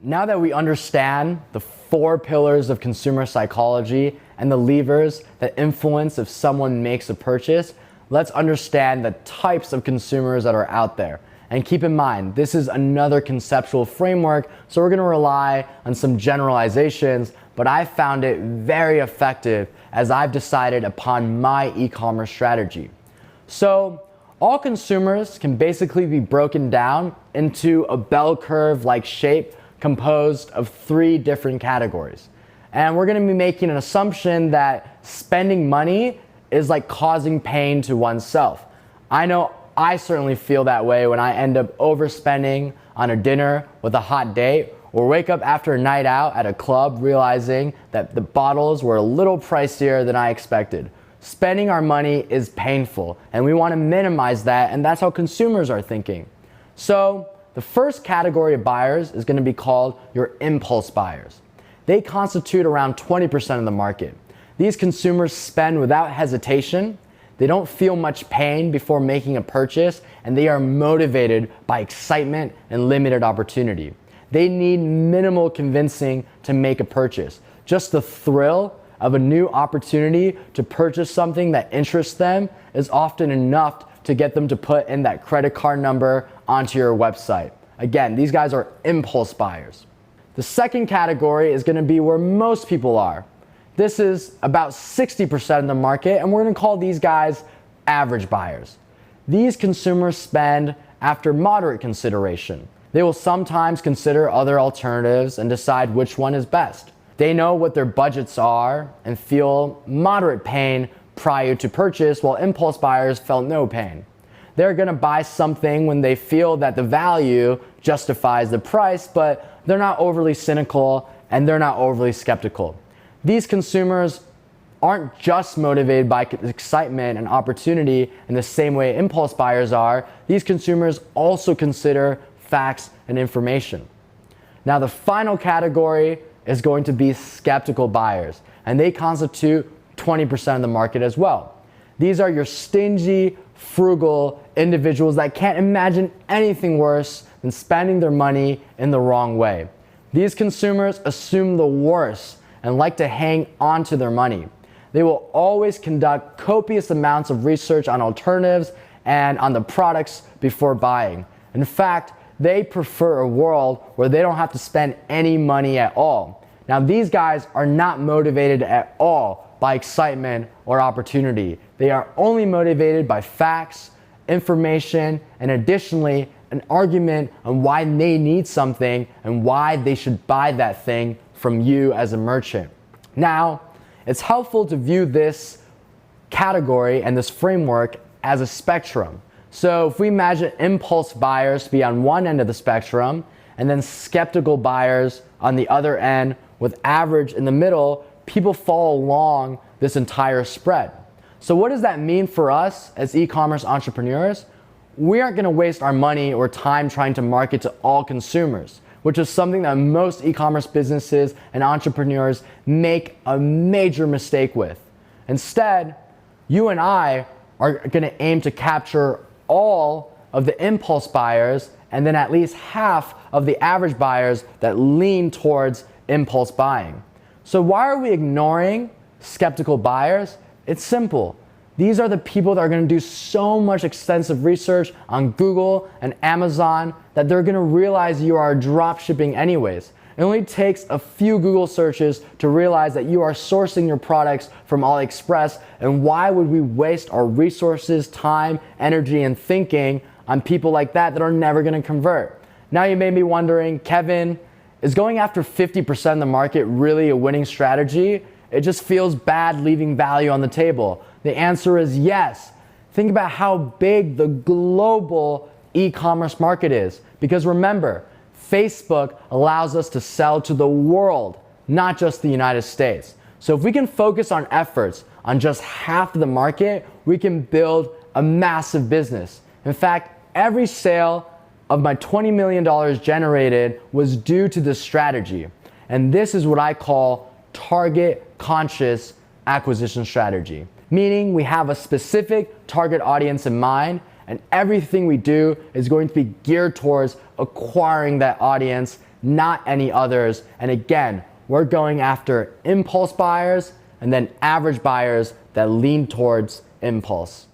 Now that we understand the 4 pillars of consumer psychology and the levers that influence if someone makes a purchase, let's understand the types of consumers that are out there. And keep in mind, this is another conceptual framework, so we're gonna rely on some generalizations, but I found it very effective as I've decided upon my e-commerce strategy. So, all consumers can basically be broken down into a bell curve-like shape composed of 3 different categories. And we're gonna be making an assumption that spending money is like causing pain to oneself. I know I certainly feel that way when I end up overspending on a dinner with a hot date, or wake up after a night out at a club realizing that the bottles were a little pricier than I expected. Spending our money is painful, and we wanna minimize that, and that's how consumers are thinking. So, the first category of buyers is gonna be called your impulse buyers. They constitute around 20% of the market. These consumers spend without hesitation, they don't feel much pain before making a purchase, and they are motivated by excitement and limited opportunity. They need minimal convincing to make a purchase. Just the thrill of a new opportunity to purchase something that interests them is often enough to get them to put in that credit card number onto your website. Again, these guys are impulse buyers. The second category is gonna be where most people are. This is about 60% of the market, and we're gonna call these guys average buyers. These consumers spend after moderate consideration. They will sometimes consider other alternatives and decide which one is best. They know what their budgets are and feel moderate pain prior to purchase, while impulse buyers felt no pain. They're gonna buy something when they feel that the value justifies the price, but they're not overly cynical and they're not overly skeptical. These consumers aren't just motivated by excitement and opportunity in the same way impulse buyers are. These consumers also consider facts and information. Now, the final category is going to be skeptical buyers, and they constitute 20% of the market as well. These are your stingy, frugal individuals that can't imagine anything worse than spending their money in the wrong way. These consumers assume the worst and like to hang on to their money. They will always conduct copious amounts of research on alternatives and on the products before buying. In fact, they prefer a world where they don't have to spend any money at all. Now, these guys are not motivated at all by excitement or opportunity. They are only motivated by facts, information, and additionally, an argument on why they need something and why they should buy that thing from you as a merchant. Now, it's helpful to view this category and this framework as a spectrum. So if we imagine impulse buyers to be on one end of the spectrum and then skeptical buyers on the other end with average in the middle, people fall along this entire spread. So what does that mean for us as e-commerce entrepreneurs? We aren't gonna waste our money or time trying to market to all consumers, which is something that most e-commerce businesses and entrepreneurs make a major mistake with. Instead, you and I are gonna aim to capture all of the impulse buyers and then at least half of the average buyers that lean towards impulse buying. So why are we ignoring skeptical buyers? It's simple. These are the people that are gonna do so much extensive research on Google and Amazon that they're gonna realize you are drop shipping anyways. It only takes a few Google searches to realize that you are sourcing your products from AliExpress, and why would we waste our resources, time, energy, and thinking on people like that that are never gonna convert? Now you may be wondering, Kevin, is going after 50% of the market really a winning strategy? It just feels bad leaving value on the table. The answer is yes. Think about how big the global e-commerce market is. Because remember, Facebook allows us to sell to the world, not just the United States. So if we can focus our efforts on just half of the market, we can build a massive business. In fact, every sale of my $20 million generated was due to this strategy. And this is what I call target conscious acquisition strategy. Meaning we have a specific target audience in mind, and everything we do is going to be geared towards acquiring that audience not any others. And again, we're going after impulse buyers and then average buyers that lean towards impulse.